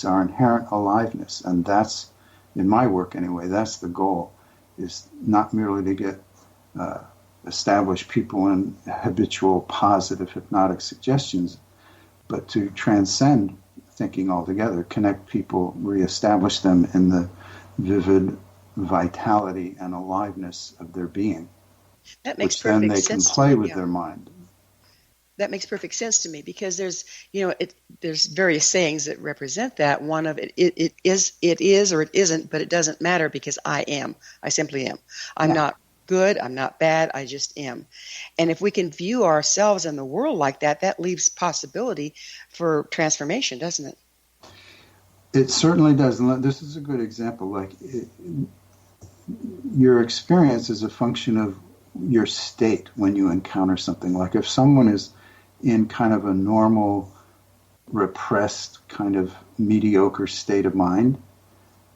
our inherent aliveness. And that's, in my work anyway, that's the goal, is not merely to get establish people in habitual positive hypnotic suggestions, but to transcend thinking altogether, connect people, reestablish them in the vivid vitality and aliveness of their being. That makes which perfect then they sense can play to me, with yeah. their mind. That makes perfect sense to me, because there's various sayings that represent that. One of it is or it isn't, but it doesn't matter because I am. I simply am. I'm not good. I'm not bad. I just am. And if we can view ourselves and the world like that, that leaves possibility for transformation, doesn't it? It certainly does. And this is a good example. Like your experience is a function of your state when you encounter something. Like if someone is in kind of a normal, repressed, kind of mediocre state of mind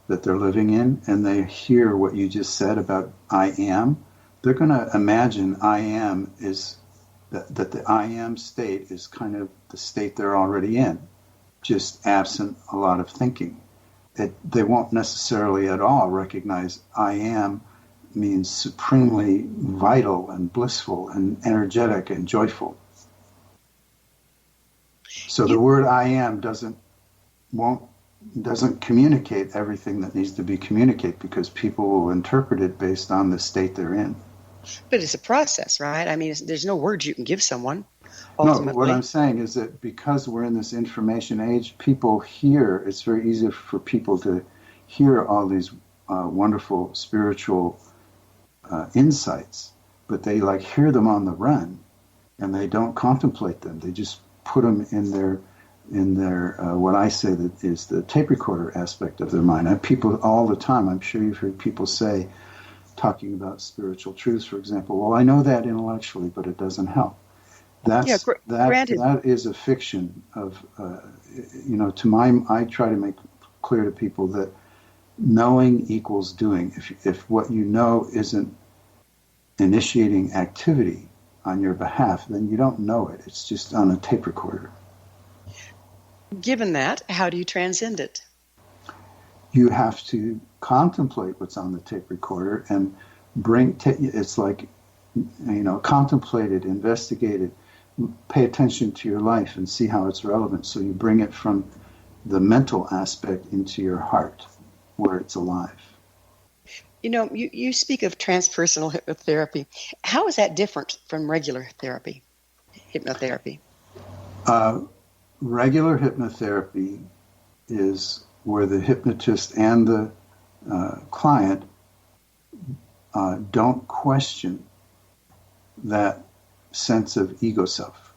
that they're living in, and they hear what you just said about I am, they're going to imagine I am is that the I am state is kind of the state they're already in, just absent a lot of thinking. They won't necessarily at all recognize I am means supremely vital and blissful and energetic and joyful. So the word I am doesn't communicate everything that needs to be communicated, because people will interpret it based on the state they're in. But it's a process, right? I mean, there's no words you can give someone. Ultimately. No, what I'm saying is that because we're in this information age, people hear, it's very easy for people to hear all these wonderful spiritual insights, but they hear them on the run, and they don't contemplate them. They just put them in their in their what I say that is the tape recorder aspect of their mind. I have people all the time, I'm sure you've heard people say, talking about spiritual truths, for example, well, I know that intellectually, but it doesn't help. Granted. That is a fiction of, I try to make clear to people that knowing equals doing. If what you know isn't initiating activity on your behalf, then you don't know it. It's just on a tape recorder. Given that, how do you transcend it? You have to contemplate what's on the tape recorder and it's like, contemplate it, investigate it, pay attention to your life and see how it's relevant. So you bring it from the mental aspect into your heart where it's alive. You speak of transpersonal hypnotherapy. How is that different from regular hypnotherapy? Regular hypnotherapy is where the hypnotist and the client don't question that sense of ego self.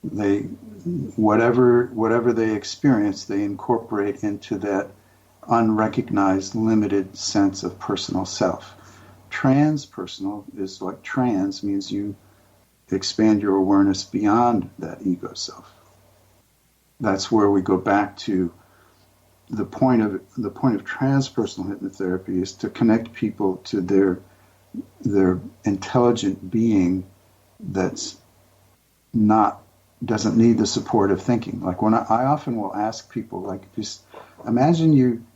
They whatever they experience, they incorporate into that unrecognized, limited sense of personal self. Transpersonal is like trans means you expand your awareness beyond that ego self. That's where we go back to the point of transpersonal hypnotherapy is to connect people to their intelligent being that's doesn't need the support of thinking. Like when I often will ask people, like, just imagine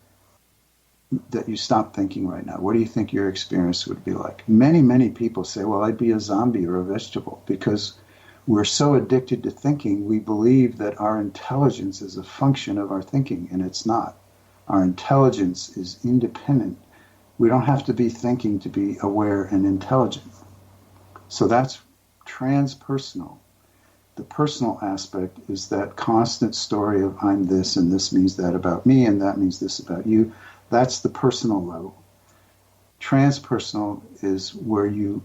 that you stop thinking right now. What do you think your experience would be like? Many, many people say, well, I'd be a zombie or a vegetable, because we're so addicted to thinking, we believe that our intelligence is a function of our thinking, and it's not. Our intelligence is independent. We don't have to be thinking to be aware and intelligent. So that's transpersonal. The personal aspect is that constant story of I'm this and this means that about me and that means this about you. That's the personal level. Transpersonal is where you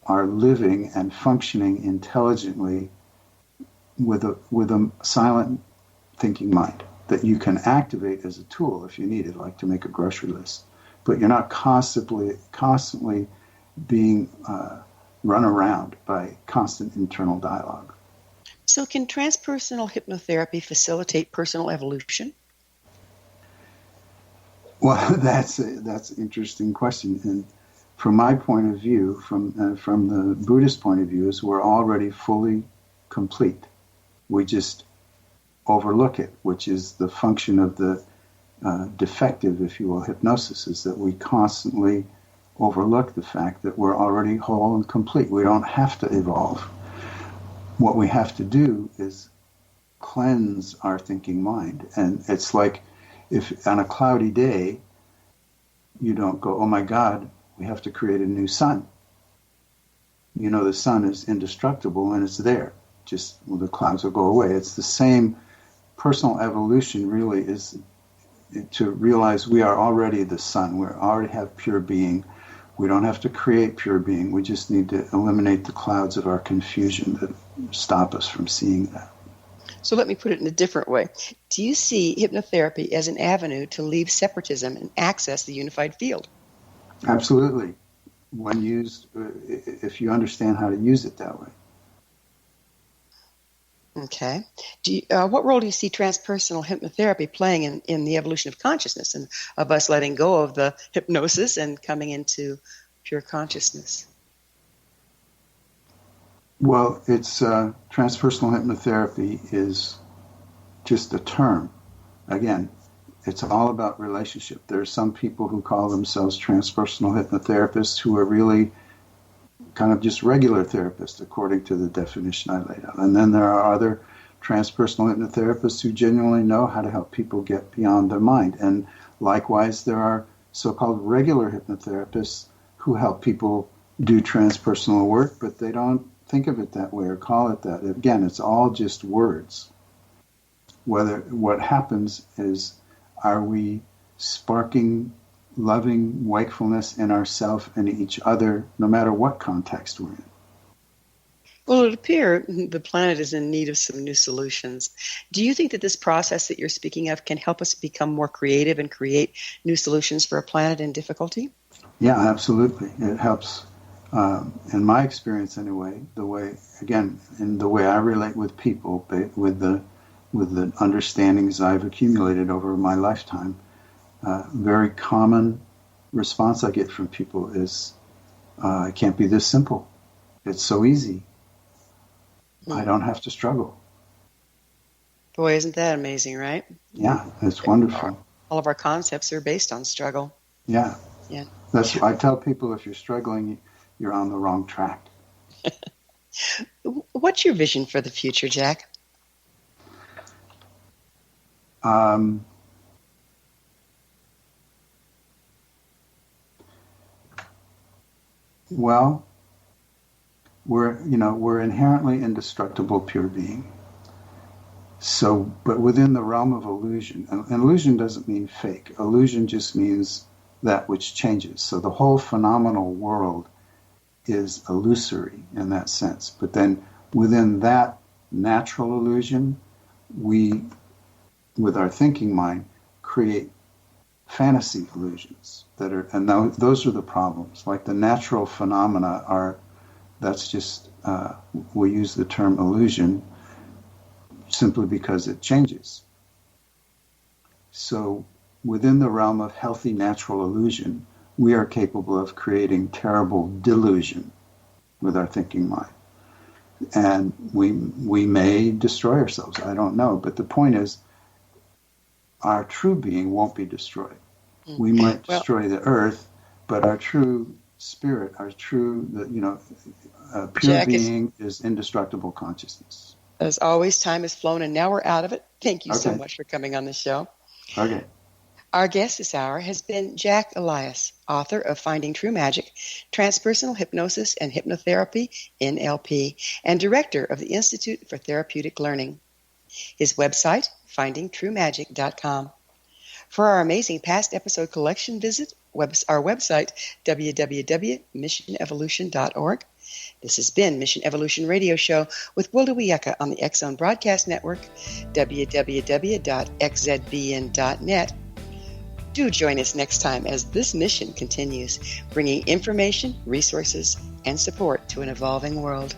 are living and functioning intelligently with a silent thinking mind that you can activate as a tool if you need it, like to make a grocery list. But you're not constantly being run around by constant internal dialogue. So can transpersonal hypnotherapy facilitate personal evolution? Well, that's an interesting question. And from my point of view, from the Buddhist point of view, is we're already fully complete. We just overlook it, which is the function of the defective, if you will, hypnosis, is that we constantly overlook the fact that we're already whole and complete. We don't have to evolve. What we have to do is cleanse our thinking mind. And it's like if on a cloudy day, you don't go, oh my God, we have to create a new sun. The sun is indestructible and it's there. The clouds will go away. It's the same. Personal evolution really is to realize we are already the sun. We already have pure being. We don't have to create pure being. We just need to eliminate the clouds of our confusion that stop us from seeing that. So let me put it in a different way. Do you see hypnotherapy as an avenue to leave separatism and access the unified field? Absolutely. When used, if you understand how to use it that way. Okay. What role do you see transpersonal hypnotherapy playing in the evolution of consciousness and of us letting go of the hypnosis and coming into pure consciousness? Well, it's transpersonal hypnotherapy is just a term. Again, it's all about relationship. There are some people who call themselves transpersonal hypnotherapists who are really kind of just regular therapists, according to the definition I laid out. And then there are other transpersonal hypnotherapists who genuinely know how to help people get beyond their mind. And likewise, there are so-called regular hypnotherapists who help people do transpersonal work, but they don't think of it that way or call it that. Again, it's all just words. What happens is, are we sparking loving wakefulness in ourselves and each other, no matter what context we're in? Well, it would appear the planet is in need of some new solutions. Do you think that this process that you're speaking of can help us become more creative and create new solutions for a planet in difficulty? Yeah, absolutely. It helps, in my experience anyway, in the way I relate with people, with the understandings I've accumulated over my lifetime. Very common response I get from people is, it can't be this simple. It's so easy. I don't have to struggle. Boy, isn't that amazing, right? Yeah, it's wonderful. All of our concepts are based on struggle. Yeah. Yeah. That's I tell people, if you're struggling, you're on the wrong track. What's your vision for the future, Jack? Well, we're inherently indestructible pure being. So, but within the realm of illusion, and illusion doesn't mean fake. Illusion just means that which changes. So the whole phenomenal world is illusory in that sense. But then within that natural illusion, we, with our thinking mind, create fantasy illusions that are, and those are the problems. Like the natural phenomena are, that's just, we use the term illusion simply because it changes. So within the realm of healthy natural illusion, we are capable of creating terrible delusion with our thinking mind. And we may destroy ourselves, I don't know. But the point is, our true being won't be destroyed. We might destroy the earth, but our true spirit, our true, pure Jack, being is indestructible consciousness. As always, time has flown, and now we're out of it. Thank you so Okay. much for coming on the show. Okay. Our guest this hour has been Jack Elias, author of Finding True Magic, Transpersonal Hypnosis and Hypnotherapy, NLP, and director of the Institute for Therapeutic Learning. His website, findingtruemagic.com. For our amazing past episode collection, visit our website, www.missionevolution.org. This has been Mission Evolution Radio Show with Wilda Wiyaka on the X-Zone Broadcast Network, www.xzbn.net. Do join us next time as this mission continues, bringing information, resources, and support to an evolving world.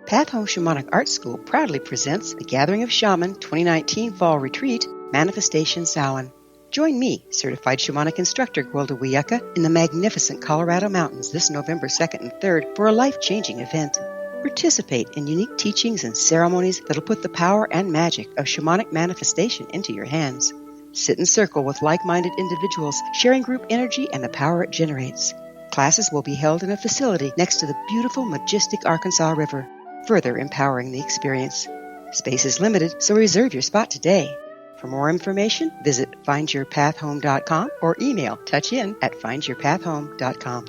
Path Home Shamanic Art School proudly presents the Gathering of Shaman 2019 Fall Retreat, Manifestation Samhain. Join me, certified shamanic instructor Gwilda Wiyaka, in the magnificent Colorado Mountains this November 2nd and 3rd for a life-changing event. Participate in unique teachings and ceremonies that'll put the power and magic of shamanic manifestation into your hands. Sit in circle with like-minded individuals, sharing group energy and the power it generates. Classes will be held in a facility next to the beautiful, majestic Arkansas River, further empowering the experience. Space is limited, so reserve your spot today. For more information, visit findyourpathhome.com or email touchin@findyourpathhome.com.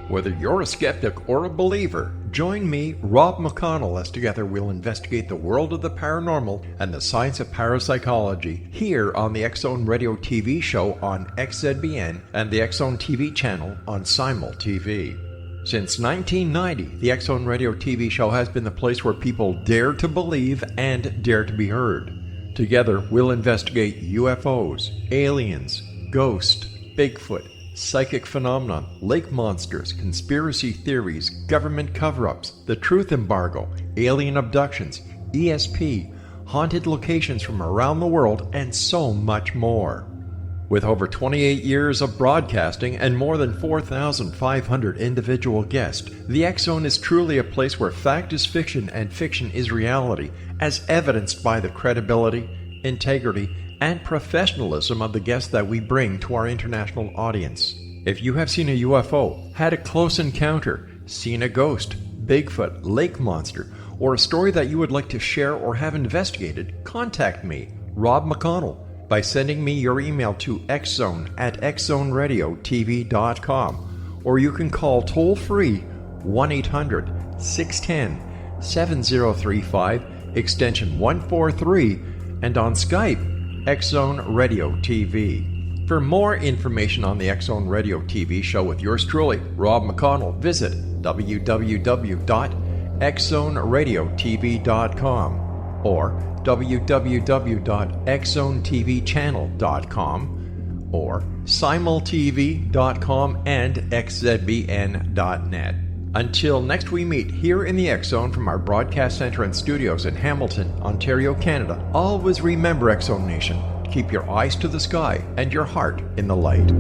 Whether you're a skeptic or a believer, join me, Rob McConnell, as together we'll investigate the world of the paranormal and the science of parapsychology here on the X-Zone Radio TV show on XZBN and the X-Zone TV channel on Simul TV. Since 1990, the X-Zone Radio TV show has been the place where people dare to believe and dare to be heard. Together, we'll investigate UFOs, aliens, ghosts, Bigfoot, psychic phenomenon, lake monsters, conspiracy theories, government cover-ups, the truth embargo, alien abductions, ESP, haunted locations from around the world, and so much more. With over 28 years of broadcasting and more than 4,500 individual guests, the X-Zone is truly a place where fact is fiction and fiction is reality, as evidenced by the credibility, integrity, and professionalism of the guests that we bring to our international audience. If you have seen a UFO, had a close encounter, seen a ghost, Bigfoot, lake monster, or a story that you would like to share or have investigated, contact me, Rob McConnell, by sending me your email to xzone@xzoneradiotv.com, or you can call toll-free 1-800-610-7035, extension 143, and on Skype, X-Zone Radio TV. For more information on the X-Zone Radio TV show with yours truly, Rob McConnell, visit www.xzoneradiotv.com or www.xzonetvchannel.com or simultv.com and xzbn.net. Until next we meet here in the X-Zone from our broadcast center and studios in Hamilton, Ontario, Canada, always remember, X-Zone Nation, keep your eyes to the sky and your heart in the light.